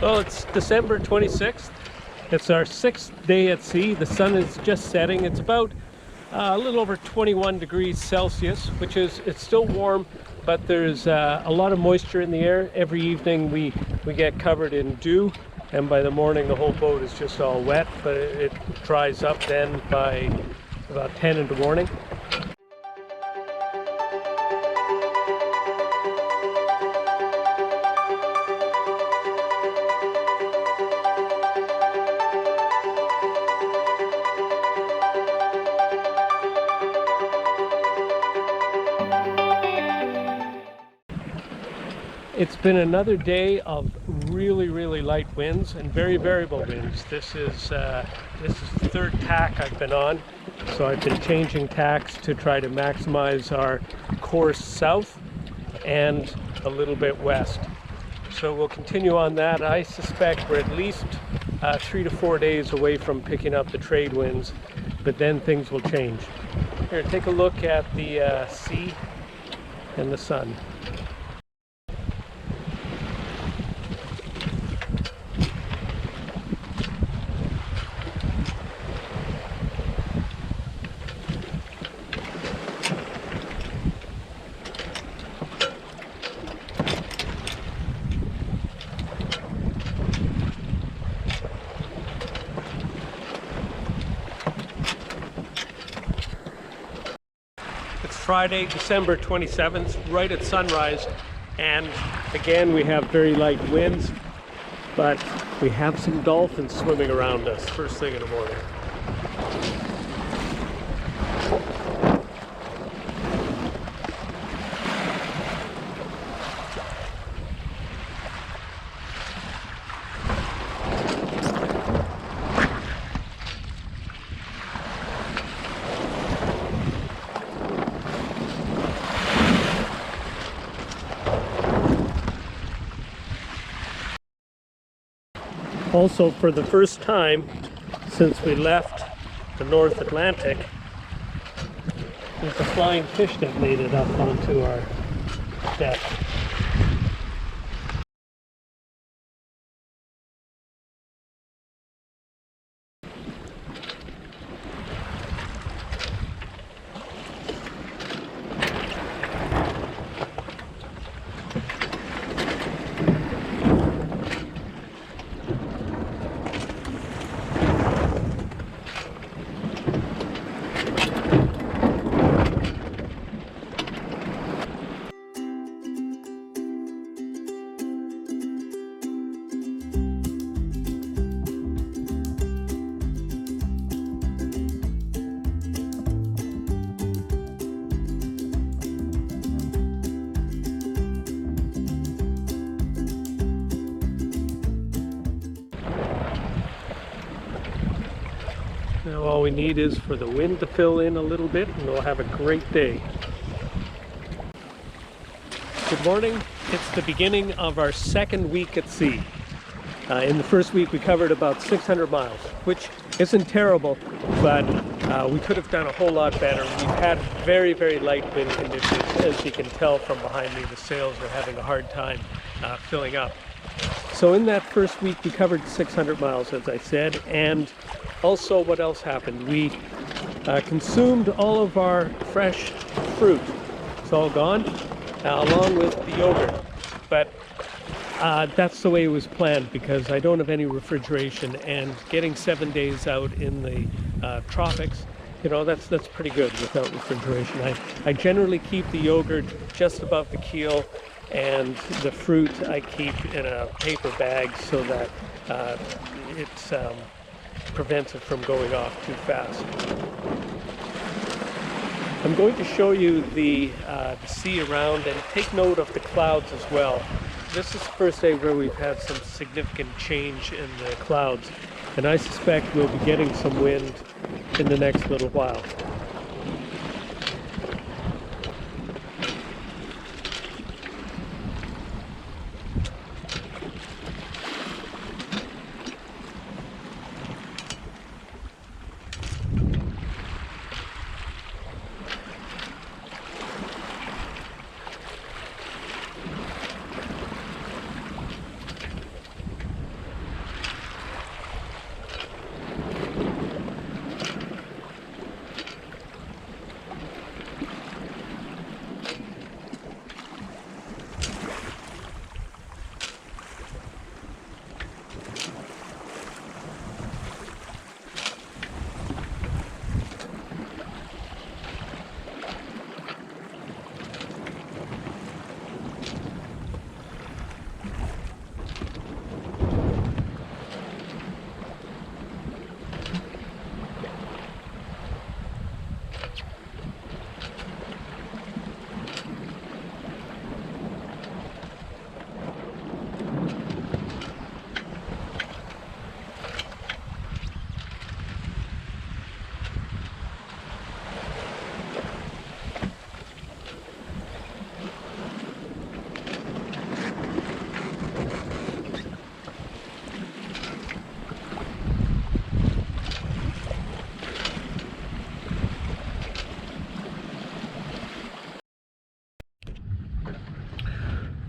Well, it's December 26th. It's our 6th day at sea. The sun is just setting. It's about a little over 21 degrees Celsius, which is, it's still warm, but there's a lot of moisture in the air. Every evening we get covered in dew, and by the morning the whole boat is just all wet, but it dries up then by about 10 in the morning. It's been another day of really light winds and very variable winds. This is the third tack I've been on, so I've been changing tacks to try to maximize our course south and a little bit west. So we'll continue on that. I suspect we're at least 3 to 4 days away from picking up the trade winds, but then things will change. Here, take a look at the sea and the sun. Friday, December 27th, right at sunrise, and again we have very light winds, but we have some dolphins swimming around us first thing in the morning. Also, for the first time since we left the North Atlantic, there's a flying fish that made it up onto our deck. Now all we need is for the wind to fill in a little bit and we'll have a great day. Good morning. It's the beginning of our second week at sea. In the first week we covered about 600 miles, which isn't terrible, but we could have done a whole lot better. We've had very light wind conditions. As you can tell from behind me, the sails are having a hard time filling up. So in that first week we covered 600 miles, as I said, and also what else happened? We consumed all of our fresh fruit. It's all gone, along with the yogurt. But that's the way it was planned because I don't have any refrigeration, and getting 7 days out in the tropics, you know, that's pretty good without refrigeration. I generally keep the yogurt just above the keel, and the fruit I keep in a paper bag so that it prevents it from going off too fast. I'm going to show you the sea around, and take note of the clouds as well. This is the first day where we've had some significant change in the clouds, and I suspect we'll be getting some wind in the next little while.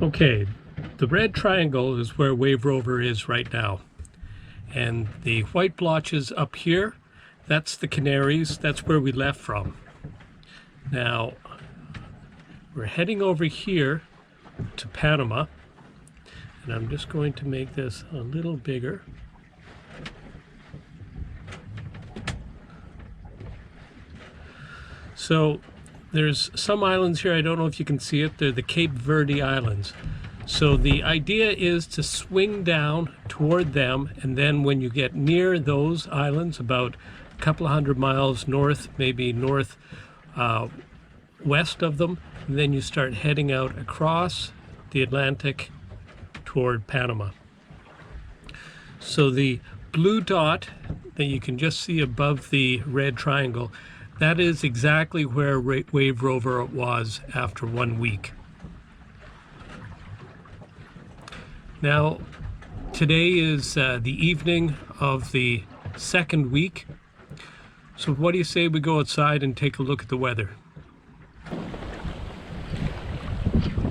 Okay, the red triangle is where Wave Rover is right now. And the white blotches up here, that's the Canaries, that's where we left from. Now, we're heading over here to Panama, and I'm just going to make this a little bigger. So there's some islands here, I don't know if you can see it, they're the Cape Verde Islands. So the idea is to swing down toward them, and then when you get near those islands, about a couple of 100 miles north, maybe north west of them, and then you start heading out across the Atlantic toward Panama. So the blue dot that you can just see above the red triangle, that is exactly where Wave Rover was after 1 week. Now, today is the evening of the second week. So what do you say we go outside and take a look at the weather?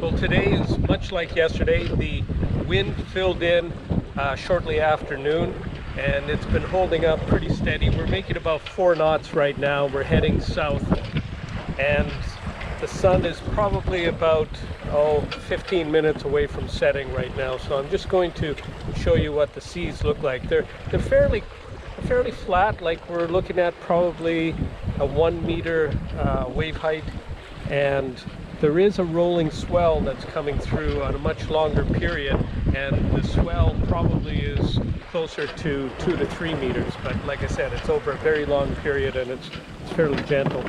Well, today is much like yesterday. The wind filled in shortly after noon, and it's been holding up pretty steady. We're making about 4 knots right now. We're heading south, and the sun is probably about 15 minutes away from setting right now. So I'm just going to show you what the seas look like. They're fairly flat, like we're looking at probably a 1 meter wave height, and there is a rolling swell that's coming through on a much longer period, and the swell probably is closer to 2 to 3 meters, but like I said, it's over a very long period and it's fairly gentle.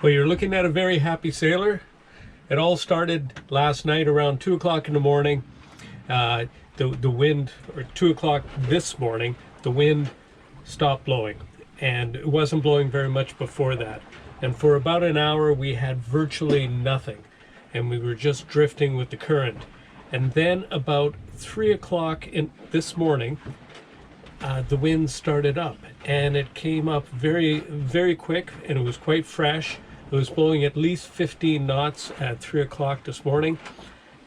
Well, you're looking at a very happy sailor. It all started last night around 2 o'clock in the morning. The wind, or 2 o'clock this morning, the wind stopped blowing, and it wasn't blowing very much before that. And for about an hour we had virtually nothing, and we were just drifting with the current. And then about 3 o'clock this morning, the wind started up, and it came up very, very quick, and it was quite fresh. It was blowing at least 15 knots at 3 o'clock this morning,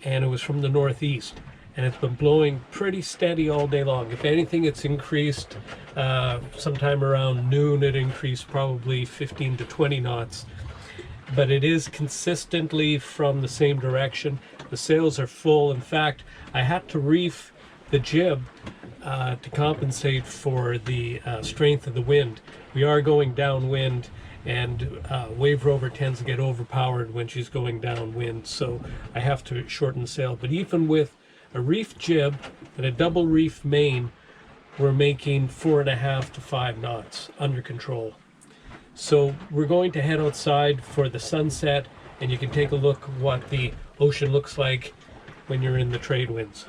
and it was from the northeast, and it's been blowing pretty steady all day long. If anything, it's increased sometime around noon. It increased probably 15 to 20 knots, but it is consistently from the same direction. The sails are full. In fact, I had to reef the jib to compensate for the strength of the wind. We are going downwind, and Wave Rover tends to get overpowered when she's going downwind, so I have to shorten the sail. But even with a reef jib and a double reef main, we're making 4.5 to 5 knots under control. So we're going to head outside for the sunset, and you can take a look what the ocean looks like when you're in the trade winds.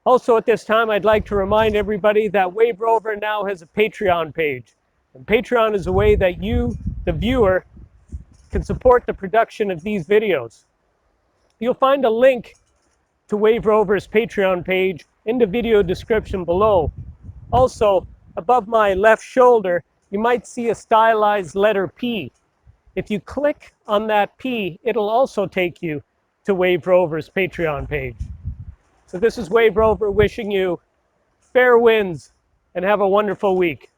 Also at this time, I'd like to remind everybody that Wave Rover now has a Patreon page. And Patreon is a way that you, the viewer, can support the production of these videos. You'll find a link to Wave Rover's Patreon page in the video description below. Also, above my left shoulder, you might see a stylized letter P. If you click on that P, it'll also take you to Wave Rover's Patreon page. So this is Wave Rover wishing you fair winds and have a wonderful week.